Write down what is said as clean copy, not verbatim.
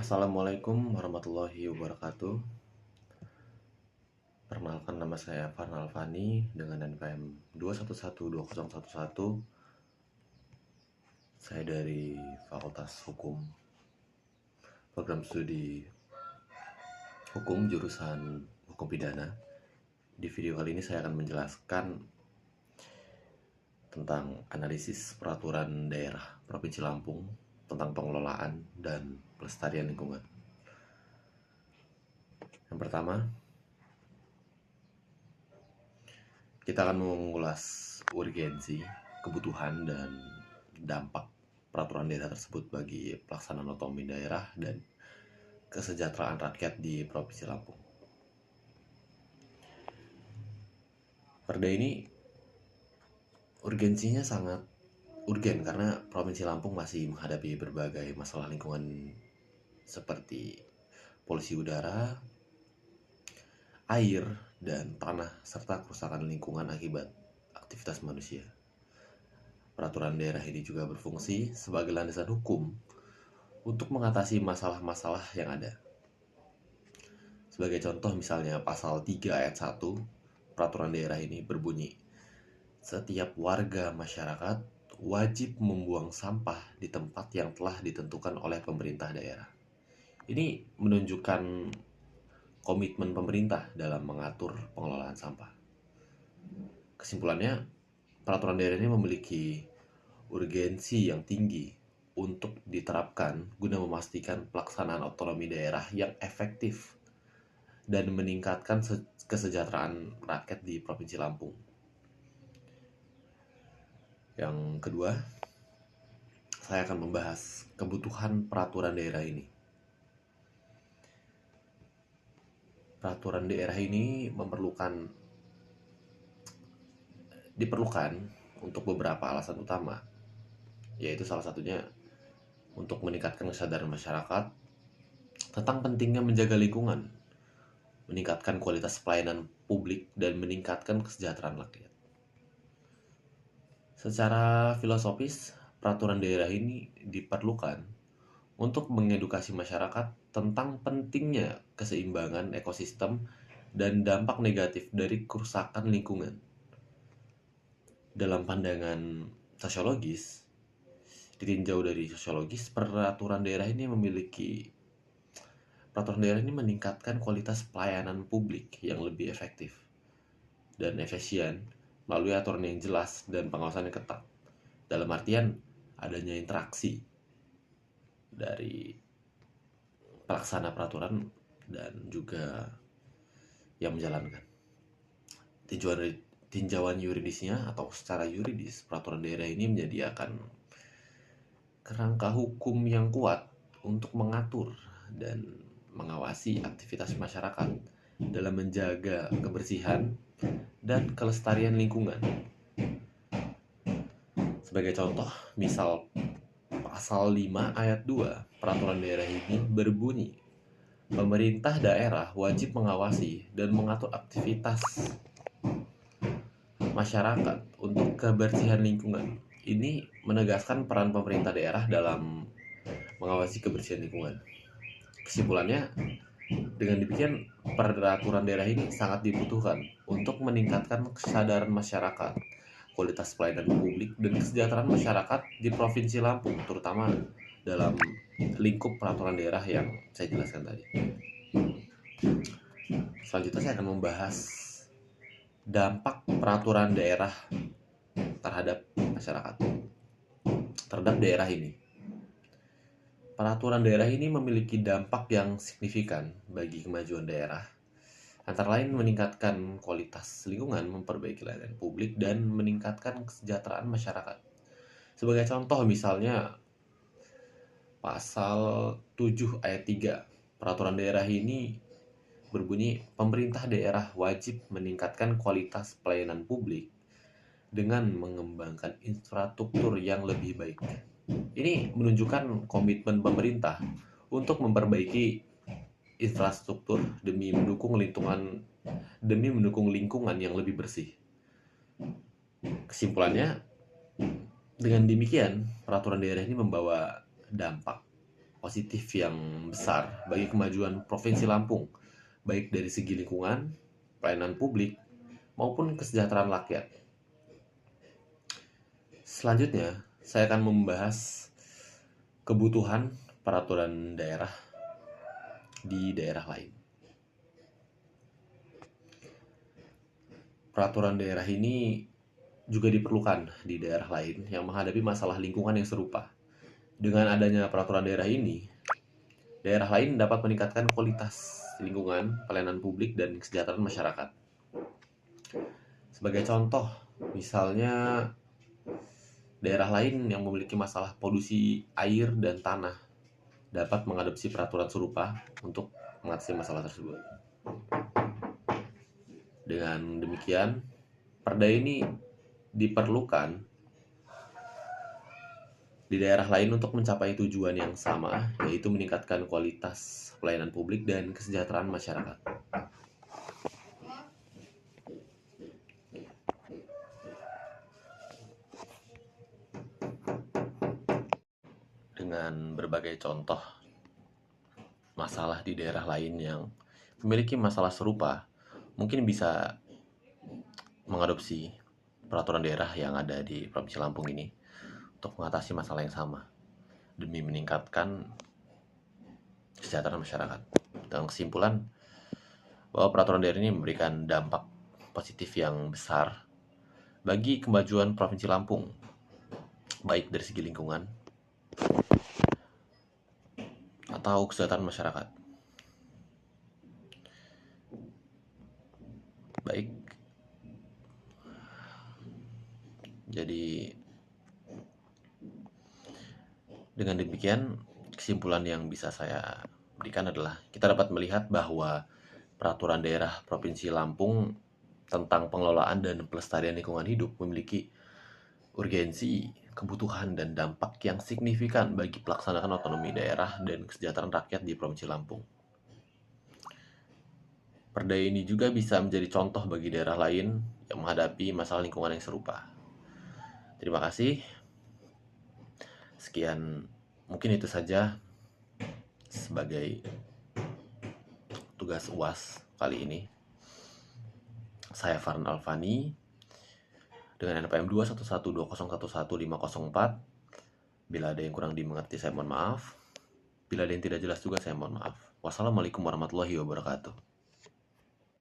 Assalamualaikum warahmatullahi wabarakatuh. Perkenalkan, nama saya Farnal Fani dengan NPM 2112011. Saya dari Fakultas Hukum, program studi Hukum jurusan Hukum Pidana. Di video kali ini saya akan menjelaskan tentang analisis peraturan daerah Provinsi Lampung tentang pengelolaan dan pelestarian lingkungan. Yang pertama, kita akan mengulas urgensi, kebutuhan, dan dampak peraturan daerah tersebut bagi pelaksanaan otonomi daerah dan kesejahteraan rakyat di Provinsi Lampung. Perda ini urgensinya sangat urgen karena Provinsi Lampung masih menghadapi berbagai masalah lingkungan seperti polusi udara, air, dan tanah, serta kerusakan lingkungan akibat aktivitas manusia. Peraturan daerah ini juga berfungsi sebagai landasan hukum untuk mengatasi masalah-masalah yang ada. Sebagai contoh, misalnya pasal 3 ayat 1 peraturan daerah ini berbunyi, setiap warga masyarakat wajib membuang sampah di tempat yang telah ditentukan oleh pemerintah daerah. Ini menunjukkan komitmen pemerintah dalam mengatur pengelolaan sampah. Kesimpulannya, peraturan daerah ini memiliki urgensi yang tinggi untuk diterapkan guna memastikan pelaksanaan otonomi daerah yang efektif dan meningkatkan kesejahteraan rakyat di Provinsi Lampung. Yang kedua, saya akan membahas kebutuhan peraturan daerah ini. Peraturan daerah ini diperlukan untuk beberapa alasan utama, yaitu salah satunya untuk meningkatkan kesadaran masyarakat tentang pentingnya menjaga lingkungan, meningkatkan kualitas pelayanan publik, dan meningkatkan kesejahteraan rakyat. Secara filosofis, peraturan daerah ini diperlukan untuk mengedukasi masyarakat tentang pentingnya keseimbangan ekosistem dan dampak negatif dari kerusakan lingkungan. Dalam pandangan sosiologis, ditinjau dari sosiologis, peraturan daerah ini meningkatkan kualitas pelayanan publik yang lebih efektif dan efisien melalui aturan yang jelas dan pengawasan yang ketat. Dalam artian adanya interaksi dari pelaksana peraturan dan juga yang menjalankan. Tinjauan yuridisnya atau secara yuridis, peraturan daerah ini menyediakan kerangka hukum yang kuat untuk mengatur dan mengawasi aktivitas masyarakat dalam menjaga kebersihan dan kelestarian lingkungan. Sebagai contoh, misal pasal 5 ayat 2 peraturan daerah ini berbunyi, pemerintah daerah wajib mengawasi dan mengatur aktivitas masyarakat untuk kebersihan lingkungan. Ini menegaskan peran pemerintah daerah dalam mengawasi kebersihan lingkungan. Kesimpulannya, dengan demikian peraturan daerah ini sangat dibutuhkan untuk meningkatkan kesadaran masyarakat, kualitas pelayanan publik, dan kesejahteraan masyarakat di Provinsi Lampung, terutama dalam lingkup peraturan daerah yang saya jelaskan tadi. Selanjutnya saya akan membahas dampak peraturan daerah terhadap masyarakat, terhadap daerah ini. Peraturan daerah ini memiliki dampak yang signifikan bagi kemajuan daerah, antara lain meningkatkan kualitas lingkungan, memperbaiki layanan publik, dan meningkatkan kesejahteraan masyarakat. Sebagai contoh, misalnya pasal 7 ayat 3 peraturan daerah ini berbunyi, pemerintah daerah wajib meningkatkan kualitas pelayanan publik dengan mengembangkan infrastruktur yang lebih baik. Ini menunjukkan komitmen pemerintah untuk memperbaiki infrastruktur demi mendukung lingkungan yang lebih bersih. Kesimpulannya, dengan demikian peraturan daerah ini membawa dampak positif yang besar bagi kemajuan Provinsi Lampung, baik dari segi lingkungan, pelayanan publik, maupun kesejahteraan rakyat. Selanjutnya, saya akan membahas kebutuhan peraturan daerah di daerah lain. Peraturan daerah ini juga diperlukan di daerah lain yang menghadapi masalah lingkungan yang serupa. Dengan adanya peraturan daerah ini, daerah lain dapat meningkatkan kualitas lingkungan, pelayanan publik, dan kesejahteraan masyarakat. Sebagai contoh, misalnya daerah lain yang memiliki masalah polusi air dan tanah dapat mengadopsi peraturan serupa untuk mengatasi masalah tersebut. Dengan demikian, perda ini diperlukan di daerah lain untuk mencapai tujuan yang sama, yaitu meningkatkan kualitas pelayanan publik dan kesejahteraan masyarakat. Dengan berbagai contoh masalah di daerah lain yang memiliki masalah serupa, mungkin bisa mengadopsi peraturan daerah yang ada di Provinsi Lampung ini untuk mengatasi masalah yang sama demi meningkatkan kesejahteraan masyarakat. Dengan kesimpulan bahwa peraturan daerah ini memberikan dampak positif yang besar bagi kemajuan Provinsi Lampung, baik dari segi lingkungan atau kesejahteraan masyarakat. Baik, jadi dengan demikian kesimpulan yang bisa saya berikan adalah kita dapat melihat bahwa peraturan daerah Provinsi Lampung tentang pengelolaan dan pelestarian lingkungan hidup memiliki urgensi, kebutuhan, dan dampak yang signifikan bagi pelaksanaan otonomi daerah dan kesejahteraan rakyat di Provinsi Lampung. Perda ini juga bisa menjadi contoh bagi daerah lain yang menghadapi masalah lingkungan yang serupa. Terima kasih. Sekian, mungkin itu saja sebagai tugas UAS kali ini. Saya Farhan Alfani dengan NPM 21120111504. Bila ada yang kurang dimengerti, saya mohon maaf. Bila ada yang tidak jelas juga, saya mohon maaf. Wassalamualaikum warahmatullahi wabarakatuh.